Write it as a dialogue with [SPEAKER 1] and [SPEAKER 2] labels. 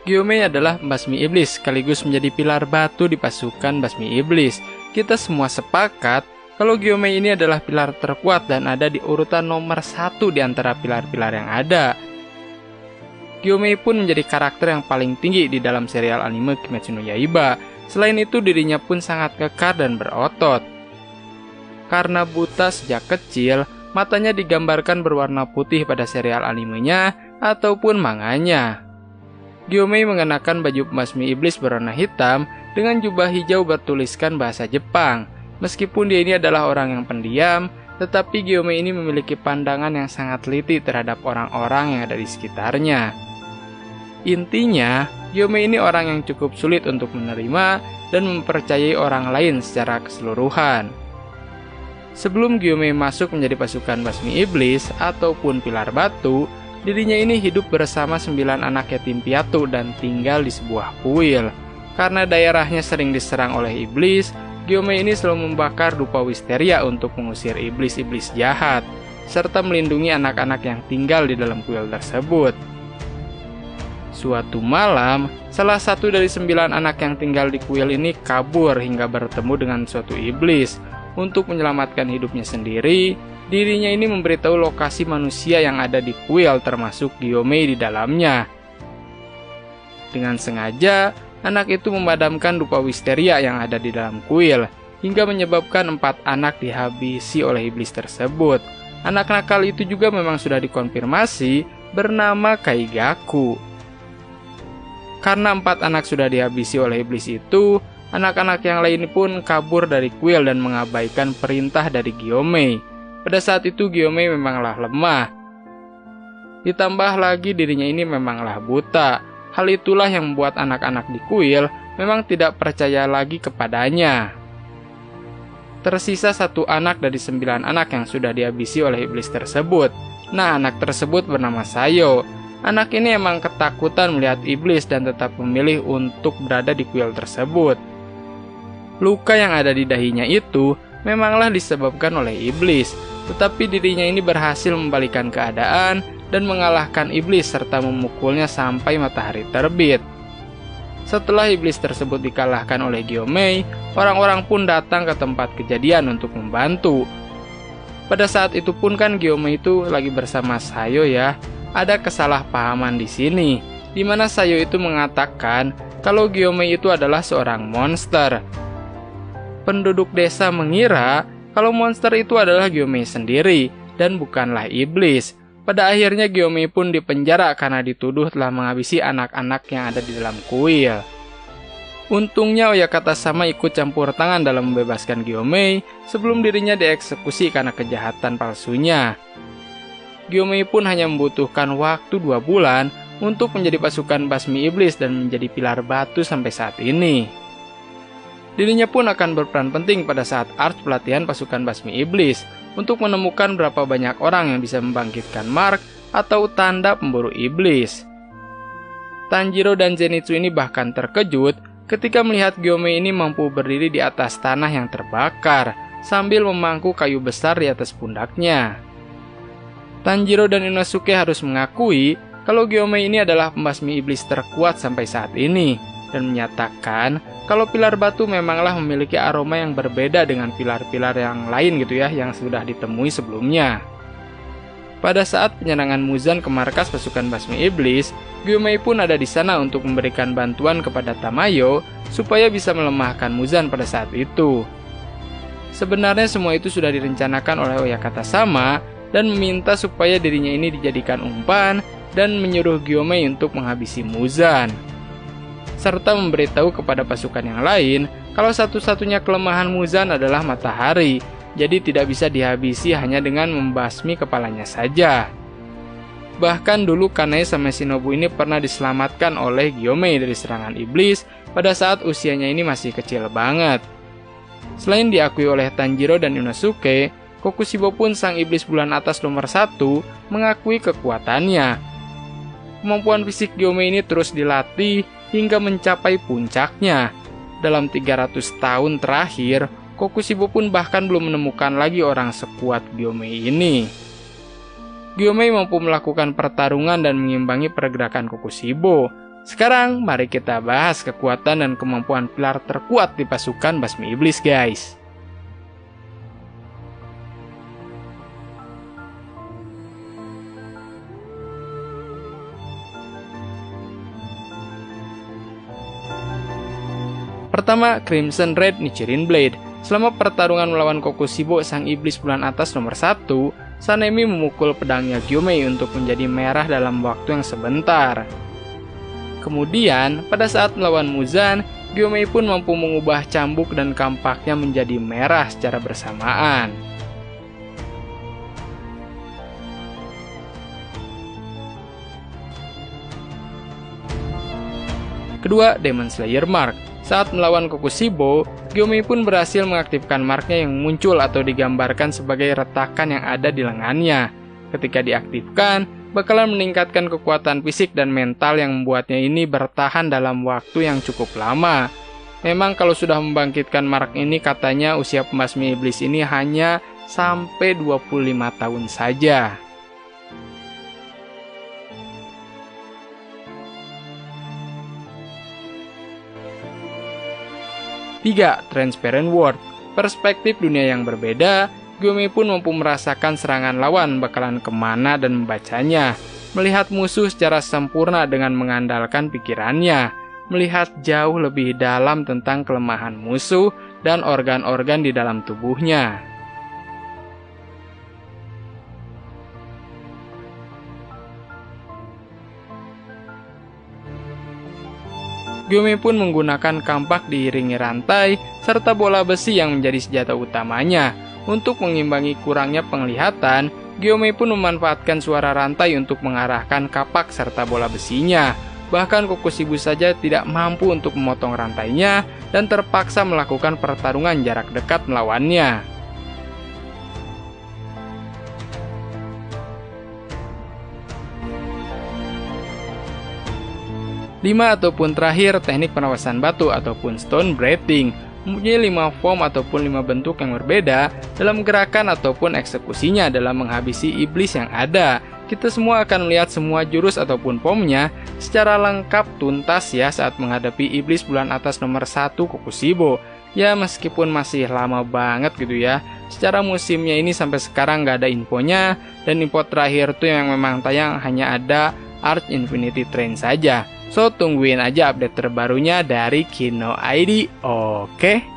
[SPEAKER 1] Gyomei adalah pembasmi iblis sekaligus menjadi pilar batu di pasukan basmi iblis. Kita semua sepakat kalau Gyomei ini adalah pilar terkuat dan ada di urutan nomor 1 di antara pilar-pilar yang ada. Gyomei pun menjadi karakter yang paling tinggi di dalam serial anime Kimetsu no Yaiba. Selain itu dirinya pun sangat kekar dan berotot. Karena buta sejak kecil, matanya digambarkan berwarna putih pada serial animenya ataupun manganya. Gyomei mengenakan baju pembasmi iblis berwarna hitam dengan jubah hijau bertuliskan bahasa Jepang. Meskipun dia ini adalah orang yang pendiam, tetapi Gyomei ini memiliki pandangan yang sangat teliti terhadap orang-orang yang ada di sekitarnya. Intinya, Gyomei ini orang yang cukup sulit untuk menerima dan mempercayai orang lain secara keseluruhan. Sebelum Gyomei masuk menjadi pasukan basmi iblis ataupun pilar batu, dirinya ini hidup bersama 9 anak yatim piatu dan tinggal di sebuah kuil. Karena daerahnya sering diserang oleh iblis, Gyomei ini selalu membakar dupa wisteria untuk mengusir iblis-iblis jahat, serta melindungi anak-anak yang tinggal di dalam kuil tersebut. Suatu malam, salah satu dari 9 anak yang tinggal di kuil ini kabur hingga bertemu dengan suatu iblis. Untuk menyelamatkan hidupnya sendiri, dirinya ini memberitahu lokasi manusia yang ada di kuil termasuk Gyomei di dalamnya. Dengan sengaja, anak itu memadamkan dupa wisteria yang ada di dalam kuil, hingga menyebabkan 4 anak dihabisi oleh iblis tersebut. Anak nakal itu juga memang sudah dikonfirmasi bernama Kaigaku. Karena 4 anak sudah dihabisi oleh iblis itu, anak-anak yang lain pun kabur dari kuil dan mengabaikan perintah dari Gyomei. Pada saat itu Gyomei memanglah lemah. Ditambah lagi dirinya ini memanglah buta. Hal itulah yang membuat anak-anak di kuil memang tidak percaya lagi kepadanya. Tersisa 1 anak dari 9 anak yang sudah dihabisi oleh iblis tersebut. Nah, anak tersebut bernama Sayo. Anak ini emang ketakutan melihat iblis dan tetap memilih untuk berada di kuil tersebut. Luka yang ada di dahinya itu memanglah disebabkan oleh iblis, tetapi dirinya ini berhasil membalikan keadaan dan mengalahkan iblis serta memukulnya sampai matahari terbit. Setelah iblis tersebut dikalahkan oleh Gyomei, orang-orang pun datang ke tempat kejadian untuk membantu. Pada saat itu pun kan Gyomei itu lagi bersama Sayo ya. Ada kesalahpahaman di sini, di mana Sayo itu mengatakan kalau Gyomei itu adalah seorang monster. Penduduk desa mengira kalau monster itu adalah Gyomei sendiri dan bukanlah iblis. Pada akhirnya Gyomei pun dipenjara karena dituduh telah menghabisi anak-anak yang ada di dalam kuil. Untungnya Oyakata sama ikut campur tangan dalam membebaskan Gyomei sebelum dirinya dieksekusi karena kejahatan palsunya. Gyomei pun hanya membutuhkan waktu 2 bulan untuk menjadi pasukan basmi iblis dan menjadi pilar batu sampai saat ini. Dirinya pun akan berperan penting pada saat arc pelatihan pasukan basmi iblis untuk menemukan berapa banyak orang yang bisa membangkitkan mark atau tanda pemburu iblis. Tanjiro dan Zenitsu ini bahkan terkejut ketika melihat Gyomei ini mampu berdiri di atas tanah yang terbakar sambil memangku kayu besar di atas pundaknya. Tanjiro dan Inosuke harus mengakui kalau Gyomei ini adalah pembasmi iblis terkuat sampai saat ini dan menyatakan kalau pilar batu memanglah memiliki aroma yang berbeda dengan pilar-pilar yang lain gitu ya yang sudah ditemui sebelumnya. Pada saat penyerangan Muzan ke markas pasukan basmi iblis, Gyomei pun ada di sana untuk memberikan bantuan kepada Tamayo supaya bisa melemahkan Muzan pada saat itu. Sebenarnya semua itu sudah direncanakan oleh Oyakata sama dan meminta supaya dirinya ini dijadikan umpan dan menyuruh Gyomei untuk menghabisi Muzan. Serta memberitahu kepada pasukan yang lain kalau satu-satunya kelemahan Muzan adalah matahari, jadi tidak bisa dihabisi hanya dengan membasmi kepalanya saja. Bahkan dulu Kanae sama Shinobu ini pernah diselamatkan oleh Gyomei dari serangan iblis pada saat usianya ini masih kecil banget. Selain diakui oleh Tanjiro dan Inosuke, Kokushibo pun sang iblis bulan atas nomor 1 mengakui kekuatannya. Kemampuan fisik Gyomei ini terus dilatih hingga mencapai puncaknya. Dalam 300 tahun terakhir, Kokushibo pun bahkan belum menemukan lagi orang sekuat Gyomei ini. Gyomei mampu melakukan pertarungan dan mengimbangi pergerakan Kokushibo. Sekarang mari kita bahas kekuatan dan kemampuan pilar terkuat di pasukan Basmi Iblis guys. Pertama, Crimson Red Nichirin Blade. Selama pertarungan melawan Kokushibo, sang iblis bulan atas nomor 1, Sanemi memukul pedangnya Gyomei untuk menjadi merah dalam waktu yang sebentar. Kemudian, pada saat melawan Muzan, Gyomei pun mampu mengubah cambuk dan kampaknya menjadi merah secara bersamaan. Kedua, Demon Slayer Mark. Saat melawan Kokushibo, Gyomei pun berhasil mengaktifkan marknya yang muncul atau digambarkan sebagai retakan yang ada di lengannya. Ketika diaktifkan, bakalan meningkatkan kekuatan fisik dan mental yang membuatnya ini bertahan dalam waktu yang cukup lama. Memang kalau sudah membangkitkan mark ini katanya usia pembasmi iblis ini hanya sampai 25 tahun saja. Tiga, Transparent World. Perspektif dunia yang berbeda, Gyomei pun mampu merasakan serangan lawan bakalan kemana dan membacanya. Melihat musuh secara sempurna dengan mengandalkan pikirannya. Melihat jauh lebih dalam tentang kelemahan musuh dan organ-organ di dalam tubuhnya. Gyomei pun menggunakan kampak diiringi rantai, serta bola besi yang menjadi senjata utamanya. Untuk mengimbangi kurangnya penglihatan, Gyomei pun memanfaatkan suara rantai untuk mengarahkan kapak serta bola besinya. Bahkan Kokushibo saja tidak mampu untuk memotong rantainya dan terpaksa melakukan pertarungan jarak dekat melawannya. 5 ataupun terakhir, teknik penawasan batu ataupun stone breathing. Mempunyai 5 form ataupun 5 bentuk yang berbeda dalam gerakan ataupun eksekusinya dalam menghabisi iblis yang ada. Kita semua akan melihat semua jurus ataupun formnya secara lengkap tuntas ya saat menghadapi iblis bulan atas nomor 1 Kokushibo. Ya meskipun masih lama banget gitu ya. Secara musimnya ini sampai sekarang nggak ada infonya, dan info terakhir tuh yang memang tayang hanya ada Arch Infinity Train saja. So, tungguin aja update terbarunya dari Kino ID, oke?